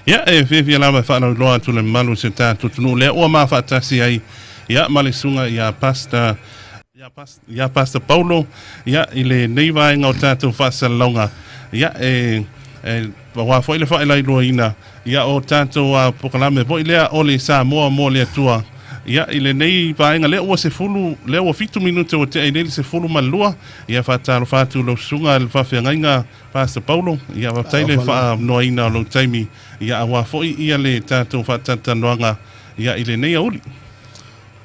Ia e fe lava fa no loa tu le malu se tātou tunu le o ma fa tasi ai ia malisunga ia pasta Paulo ia ile neiva nga o tātou fa salonga ia wa foi le fa lai loina ia o tātou a pokalame po ile o le sa mo le tua ia ile nei va nga le o se fulu le o fitu minuto o te ai se fulu malua ia fa talo fa tu lo sunga le fa nga Pastor Paulo ia va taile fa noina lo taimi ia wa foi ia le tātou fa tatanoanga ia ile nei auli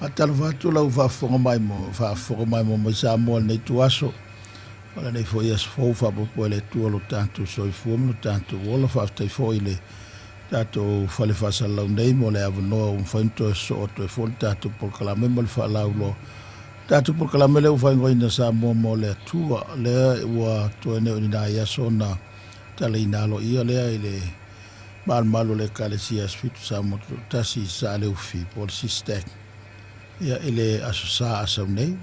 atalo fa tu lo fa fonga mai mo sa mo nei tuaso wala nei foi as fa po le tu lo tanto so fu mo tanto wala fa tai foi le tato fale fa salão nei mo le avno un fanto so to fo tato por kala me mo fa laulo tato por kala me le fa ngoina sa mo le tu le wa to ne ina ya sona tale inalo ia le ile malo le kale si asfitu sa mo tasi sa le ufi por sistek ia ile asosa asam nei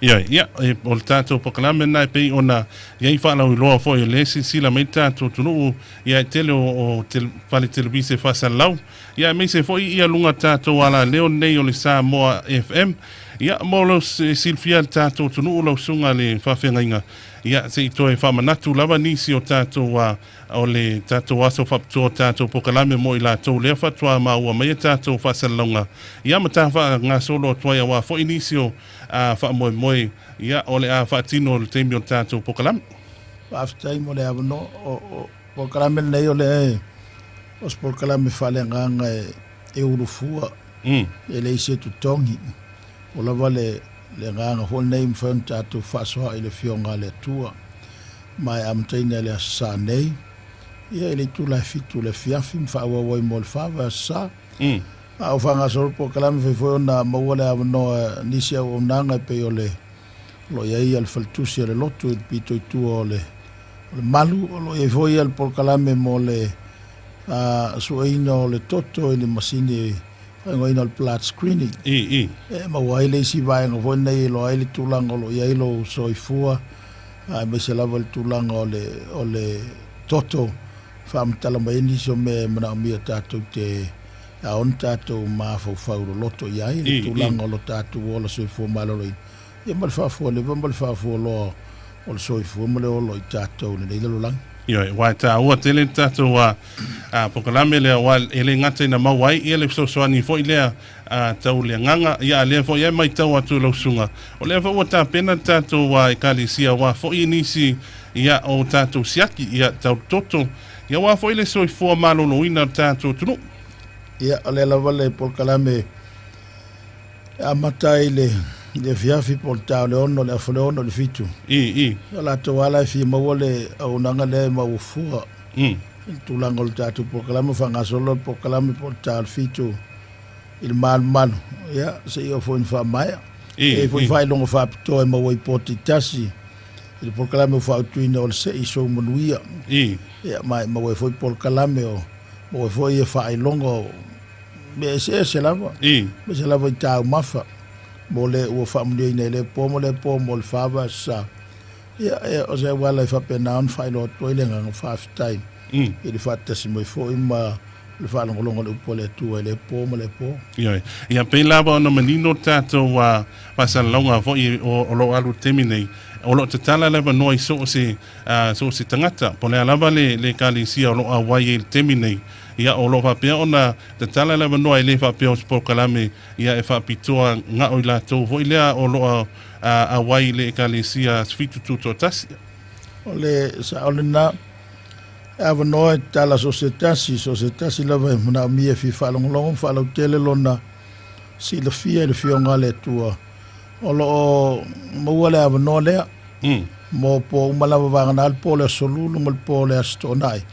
ia o tātou pokalame nai pei ona ia i whanau i loa fo i lesi sila mei tātou tunu ia tele o whale televise whasalau ia mei se fo i ia lunga tātou ala leo nei o le Samoa FM ia molo silfia tātou tunu lau sunga le whawhengainga ia se i toe whamanatu lava nisi o tātou o le tātou aso whaptoa tātou pokalame mo i lātou lea whatua maua mei tātou whasalaunga ia matawha ngā solo tuai a wā fo i nisi o fa moe ia ole a fa tino le temi o tātou pokalame aftai mo le avno o pokalame nei ole os pokalame fale nganga e urufua ele ise tu tongi o la vale le nganga hol nei mfan tātou fasoa ile fionga le tua mai amtaina le sa nei ia ele tu la fitu le fiafi fa wa mo le fava sa au fanga sol po kalam fe na mawala avno nisia o nanga pe ole lo ia al faltusi le loto pito tu ole malu lo ia foi al por kalam mo le suino le toto ni masini ngoina al plat screening ma waile si vai ngo vona lo ile tulang lo ia lo soifua me se lava le tulang ole toto fam talameni so me mana mi tatu te a on tātou mafau loto iai le tūlanga lo tātou o la soifua maloroi ia ma le whafua le ma le whafua lo o le soifua ma le olo i tātou le leila lolang ia wai tā ua tele tātou a pokalame lea wa ele ngata ina mawai ia le sosoani fo i lea tau lea nganga ia lea fo ia mai tau atu lausunga o lea fo ua tā pena tātou wa i kalisia wa fo i nisi ia o tātou siaki ia tau toto ia wa fo i le soifua malolo ina tātou tunu ia ale la vale por kalame amatai le fiafi por tao le ono le afleono le fitu la to wala fi mawole au nanga le mawfua tu langol tatu por kalame fanga solo por kalame por tao fitu il man ia se io fo in fa mai e fo vai longo fa to e mawoi potitasi il por kalame fa tu ino se iso monuia ia mai mawoi fo por kalame o foi e fa longo me se lava me se lava tau mafa mole o family nei le po mo fava sa ia o se wala fa pena on fa lo to ile nga fa time il fatta si mo fo ima le fa longo le po le tu le po ia pe lava no menino tato wa pasa longa fo o lo alu terminate o lo tatala lava no so se tangata po le lava le kalisia o lo awai il terminate ia o lo papea ona te tala leva noa le papea o spokalame ia e fapitoa nga o la to vo ile o lo a wai le kalisia sfitu to tasi ole sa ole na ava noa tala societasi leva na mia fi falong falo tele lona si le fia le fionga le tua o lo mo le ava noa le mo po malava vanga al pole solulu mal pole astonai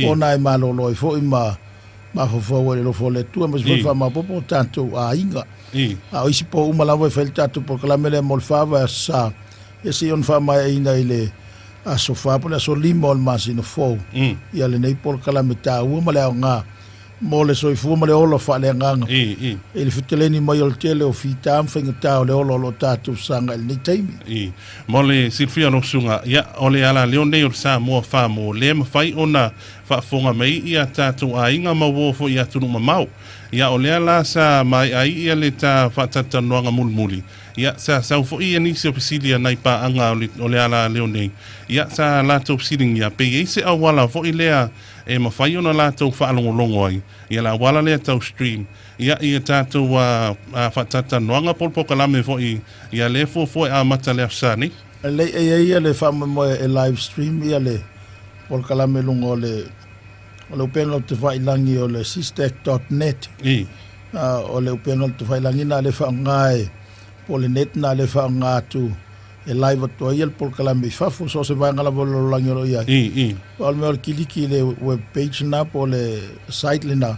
onai malo loi fo ima ma fo lo fo le tu mas fo ma po tanto a inga a isi po malava fel tanto por la mele mol fava sa esi on fa mai ina ile a sofa po la solimo al masino fo ia le nei por kala meta u male nga mole so fu mole olo fa le nganga ele fiteleni mai ol tele o fitam finga tao le olo tatu sanga el nitaimi mole silfia no sunga ya ole ala leone o sa mo fa mo le ma fai ona whaafonga mai ia tātou a inga mawo fo ia tunu mamau. Ia o lea la sa mai ai ia le tā whaatata noanga mulmuli. Ia sa sau fo ia nisi o pisilia nai pa anga o lea la leo nei. Ia sa lātou pisiling ia pe eise au wala fo i lea e mawhai ona lātou whaalongolongo ai. Ia la wala lea tau stream. Ia tātou whaatata noanga polpokalame fo i ia le fo a mata lea sani. Le ia le whamamoe e live stream ia le polkalame lungo le o upenga o te whailangi o le sistek.net. O le upenga o te whailangi na le whaangai po le net na le whaangatu e live atua ia le polkalame i whafu so se vai ngala volo langi o ia. O le mea kiliki le web page na po le site le na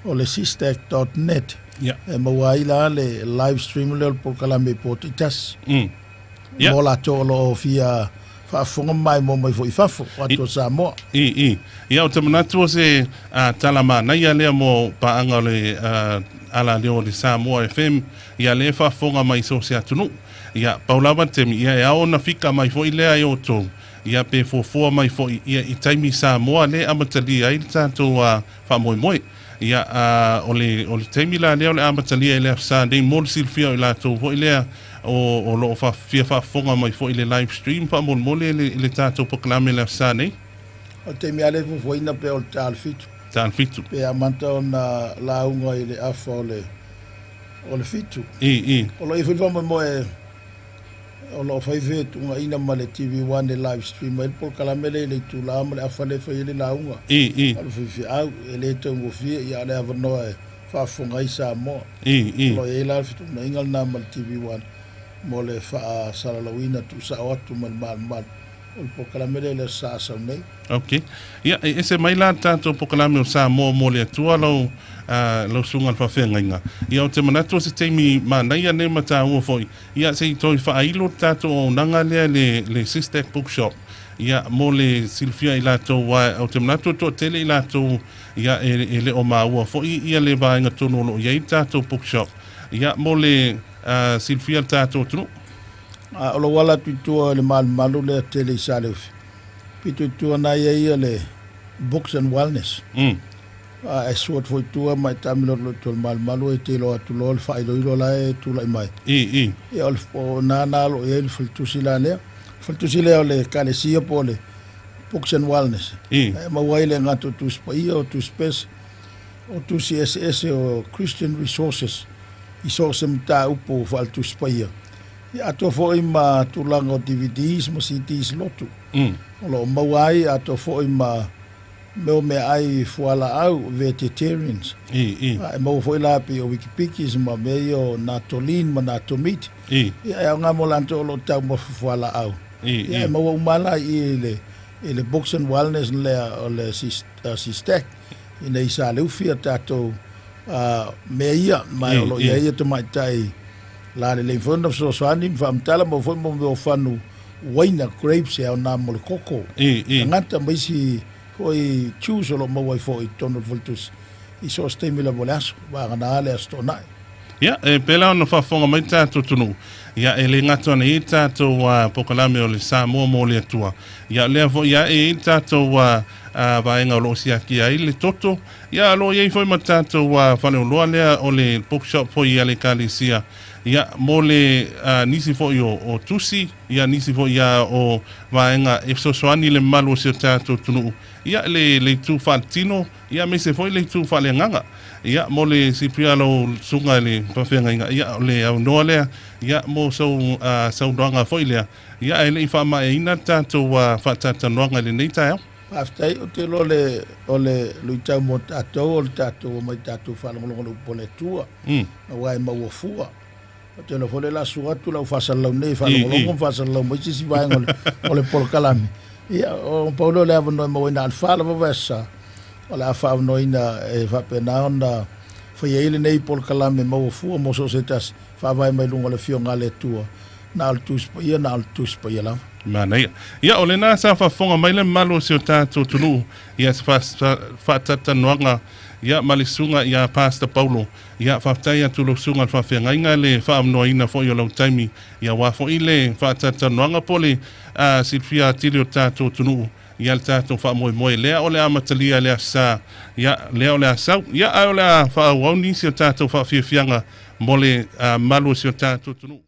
o le sistek.net. E mawai la le live stream le o polkalame po titas. Mo la tolo fia whaafonga mai mo mai fo i whafo wato Samoa. Ia o te manatu se talama na ia lea mo paanga le ala leo le Samoa FM ia le whaafonga mai so se atunu. Ia paulawa temi ia e ao na fika mai fo i lea e o tō. Ia pe fo mai fo ia i taimi Samoa le amatali ai tātou whaamoemoe. Ia o le taimi la leo le amatali ai le afsa nei mol silfia o la tō fo i lea o lo fa fia fa fonga mai fo i le live stream fa mon mole le tātou poklame le afsa nei. O te mea le fo ina pe o le tālfitu. Tālfitu. Pe amanta o na launga i le afa o le fitu. O lo i fo mo e o lo fai tunga ina ma le TV1 le live stream il polkalame le tu la ma le afa le fai le launga. O lo fi au e le tongo fi ia le avano e fa fonga i Samoa. Lo e la fitu na ingal na ma le TV1. Mo le wha salalawina tu sa watu mal o pokalame le sa sa nei. Okay. Ia ese mai la tātou pokalame o Samoa mo le atua lau sunga whawhengainga. Ia o te manatu se teimi manai ane mata ua foi. Ia se i toi whailo tātou o nanga lea le Sistek Bookshop. Ia mo le silfia i lātou wai o te manatu to tele i lātou ia e le o maua foi ia le vaenga tono lo ia i tātou bookshop. Ia mo le silfia tātou tunu. O lo wala tuitua le malu le tele i salefi. Pituitua na ia le Books and Wellness. E suat foi tua mai tamilo lo tol malu e te lo atu lo le whailo ilo la e tula i mai. E o nana lo e le faltusila lea. Faltusila o le kalesia po le Books and Wellness. E mawai le ngato tu spaia o tu spes o tu CSS o Christian Resources. I so se mta upo fal tu spaia. Ia ato foi ma tulanga o DVDs ma CDs lotu. O lo mawai ato foi ma meo me ai fuala au vegetarians. E mau foi la pe o wikipikis ma meio natolin ma natomit. Ia nga mo lanto lo tau ma fuala au. Ia mau umala i le Books and Wellness le Sistek. Ina isa le ufia tato meia mai o lo ia te mai tai la le fondo so soani famtala mo foi mo fanu waina grapes e na mo koko ngata mai si foi chuso lo mo foi tono voltus i so stemila volas wa na le astona ia e pela no fa fonga mai tātou tunu ia e le ngata na i tātou pokalame o le Samoa mo le atua ia le vo ia e tātou vaenga o lo siaki ai le toto ia lo ia foi matatou fale o loa lea o le bookshop foi ia le kalisia ia mo le nisi foi o tusi ia nisi foi ia o vaenga e sosoani le malu se tātou tunu ia le tu faltino ia me se foi le tu fale nganga ia mo le siprialo sunga le pafenga ia le au noa lea ia mo sau doanga foi lea ia ele fa ma e ina tātou fatata noanga le nei tae Aftai o te ole luitau mo tātou o le tātou mai tātou whanongolongo pole tua. A wai mau fua. O te lo fole la suatu lau whasalau nei whanongolongo whasalau mai sisi vaenga o le polkalami. Ia o paulo le avanoi mau ina alwhala wawesa. O le awhanoi ina e whapena ona whaiaile nei polkalami mau fua mo so se tas whawai mai lunga le fionga le tua. Na altuspa ia lau. Mana ia ole na sa fa fonga mai le malo se o tātou tunu ia fa tata noanga ia malisunga ia Pastor Paulo ia fa tai atu lo sunga fa fenga le fa amnoina fo yo lo taimi ia wa fo ile fa tata noanga pole Silvia tili o tātou tunu ia le tātou whaamoemoe lea o le amatalia lea sa ia lea o le asau ia o le whaauauni si o tātou whaafiafianga mo le malu si o tātou tunu.